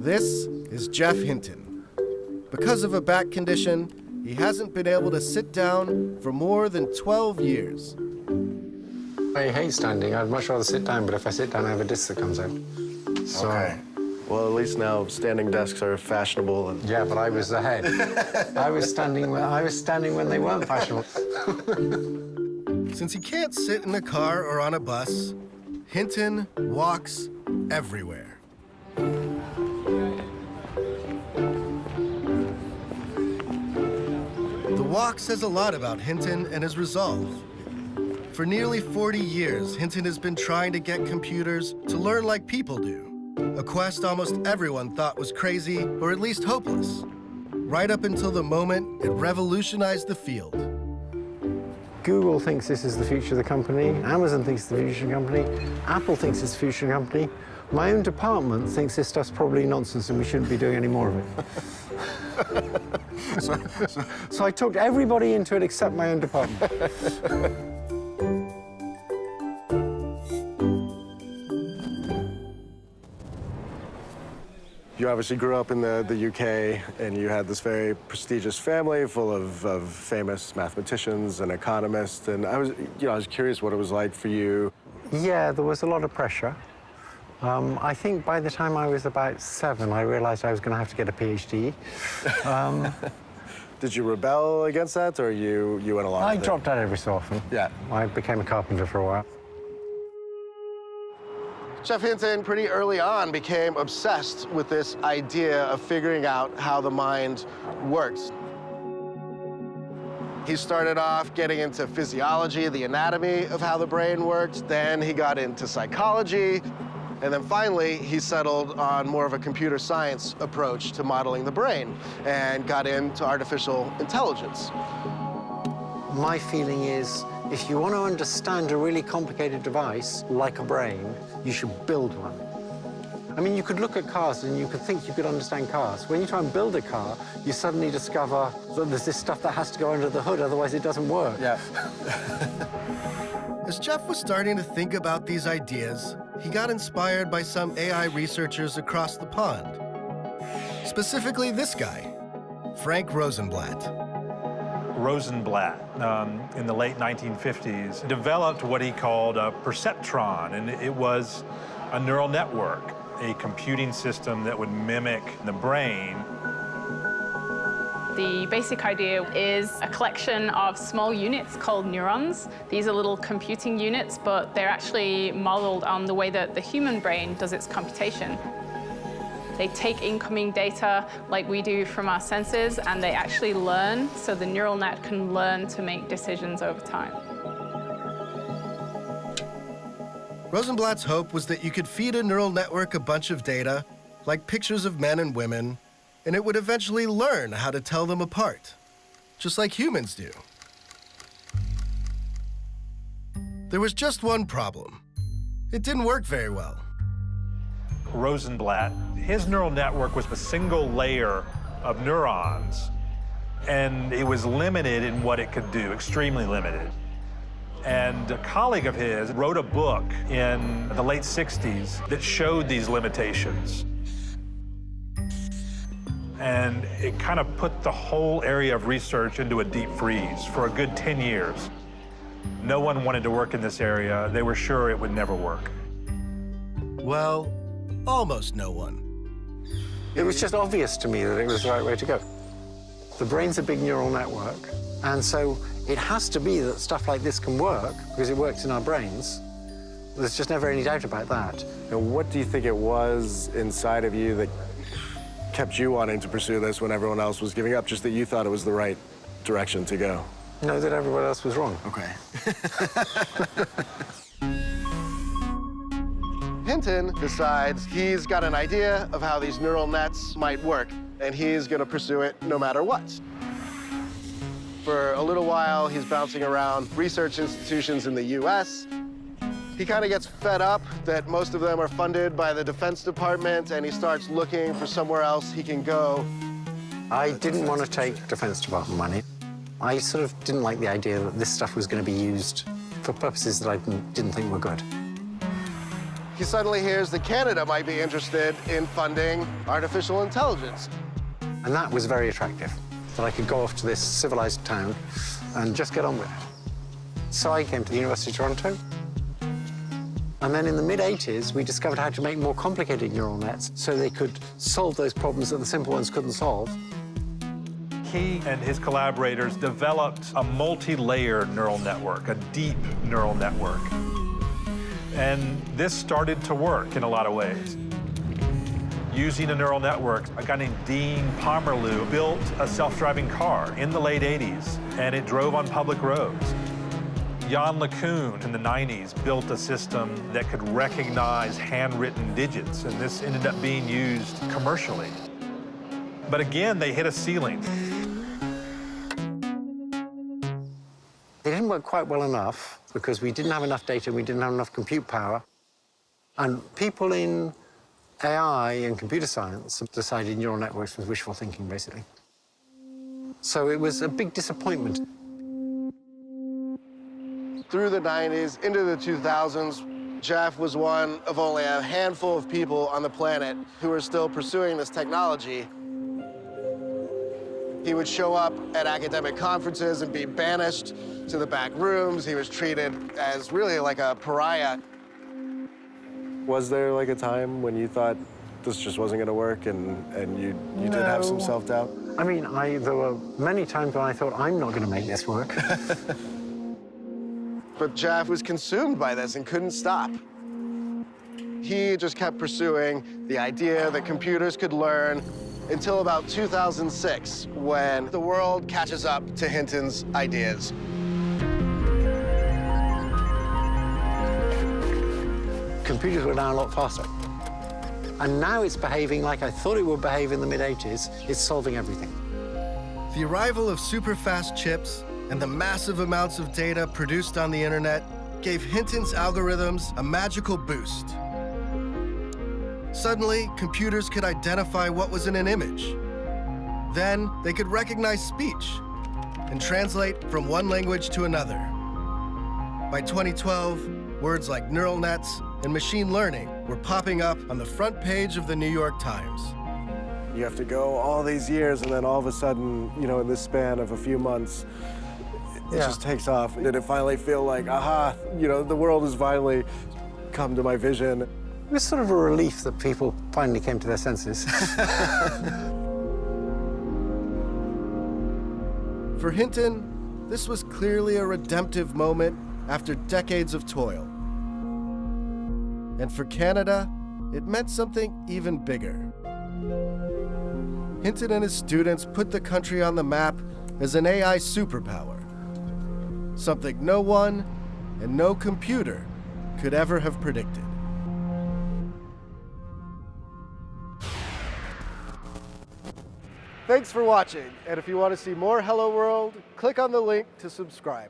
This is Geoff Hinton. Because of a back condition, he hasn't been able to sit down for more than 12 years. I hate standing. I'd much rather sit down, but if I sit down, I have a disc that comes out. So, Okay. Well, at least now standing desks are fashionable. And... yeah, but I was ahead. I was standing when they weren't fashionable. Since he can't sit in a car or on a bus, Hinton walks everywhere. The walk says a lot about Hinton and his resolve. For nearly 40 years, Hinton has been trying to get computers to learn like people do, a quest almost everyone thought was crazy or at least hopeless, right up until the moment it revolutionized the field. Google thinks this is the future of the company. Amazon thinks it's the future of the company. Apple thinks it's the future of the company. My own department thinks this stuff's probably nonsense and we shouldn't be doing any more of it. So I talked everybody into it except my own department. You obviously grew up in the UK, and you had this very prestigious family full of famous mathematicians and economists. And I was curious what it was like for you. Yeah, there was a lot of pressure. I think by the time I was about 7, I realized I was going to have to get a PhD. Did you rebel against that, or you went along with it? I dropped out every so often. Yeah. I became a carpenter for a while. Geoff Hinton, pretty early on, became obsessed with this idea of figuring out how the mind works. He started off getting into physiology, the anatomy of how the brain works. Then he got into psychology. And then finally, he settled on more of a computer science approach to modeling the brain and got into artificial intelligence. My feeling is, if you want to understand a really complicated device, like a brain, you should build one. I mean, you could look at cars and you could think you could understand cars. When you try and build a car, you suddenly discover that there's this stuff that has to go under the hood, otherwise it doesn't work. Yeah. As Geoff was starting to think about these ideas, he got inspired by some AI researchers across the pond. Specifically this guy, Frank Rosenblatt. Rosenblatt, in the late 1950s, developed what he called a perceptron, and it was a neural network, a computing system that would mimic the brain. The basic idea is a collection of small units called neurons. These are little computing units, but they're actually modeled on the way that the human brain does its computation. They take incoming data like we do from our senses, and they actually learn, so the neural net can learn to make decisions over time. Rosenblatt's hope was that you could feed a neural network a bunch of data, like pictures of men and women, and it would eventually learn how to tell them apart, just like humans do. There was just one problem. It didn't work very well. Rosenblatt, his neural network was a single layer of neurons, and it was limited in what it could do, extremely limited. And a colleague of his wrote a book in the late 60s that showed these limitations. And it kind of put the whole area of research into a deep freeze for a good 10 years. No one wanted to work in this area. They were sure it would never work. Well, almost no one. It was just obvious to me that it was the right way to go. The brain's a big neural network, and so it has to be that stuff like this can work because it works in our brains. There's just never any doubt about that. Now, what do you think it was inside of you that kept you wanting to pursue this when everyone else was giving up, just that you thought it was the right direction to go? No, that everyone else was wrong. Okay. Hinton decides he's got an idea of how these neural nets might work, and he's going to pursue it no matter what. For a little while, he's bouncing around research institutions in the US. He kind of gets fed up that most of them are funded by the Defense Department, and he starts looking for somewhere else he can go. I didn't want to take Defense Department money. I sort of didn't like the idea that this stuff was going to be used for purposes that I didn't think were good. he suddenly hears that Canada might be interested in funding artificial intelligence. And that was very attractive, that I could go off to this civilized town and just get on with it. So I came to the University of Toronto. And then in the mid-'80s, we discovered how to make more complicated neural nets so they could solve those problems that the simple ones couldn't solve. He and his collaborators developed a multi-layer neural network, a deep neural network. And this started to work in a lot of ways. Using a neural network, a guy named Dean Pomerleau built a self-driving car in the late 80s, and it drove on public roads. Jan LeCun in the 90s built a system that could recognize handwritten digits, and this ended up being used commercially. But again, they hit a ceiling. It didn't work quite well enough because we didn't have enough data, we didn't have enough compute power. And people in AI and computer science have decided neural networks was wishful thinking, basically. So it was a big disappointment. Through the 90s, into the 2000s, Jeff was one of only a handful of people on the planet who were still pursuing this technology. He would show up at academic conferences and be banished to the back rooms. He was treated as really like a pariah. Was there like a time when you thought this just wasn't going to work and you did have some self-doubt? I mean, there were many times when I thought, I'm not going to make this work. But Jeff was consumed by this and couldn't stop. He just kept pursuing the idea that computers could learn until about 2006, when the world catches up to Hinton's ideas. Computers were now a lot faster. And now it's behaving like I thought it would behave in the mid-'80s. It's solving everything. The arrival of super-fast chips and the massive amounts of data produced on the internet gave Hinton's algorithms a magical boost. Suddenly, computers could identify what was in an image. Then, they could recognize speech and translate from one language to another. By 2012, words like neural nets and machine learning were popping up on the front page of the New York Times. You have to go all these years, and then all of a sudden, you know, in this span of a few months, it just takes off. Did it finally feel like, aha, you know, the world has finally come to my vision? It was sort of a relief that people finally came to their senses. For Hinton, this was clearly a redemptive moment after decades of toil. And for Canada, it meant something even bigger. Hinton and his students put the country on the map as an AI superpower, something no one and no computer could ever have predicted. Thanks for watching, and if you want to see more Hello World, click on the link to subscribe.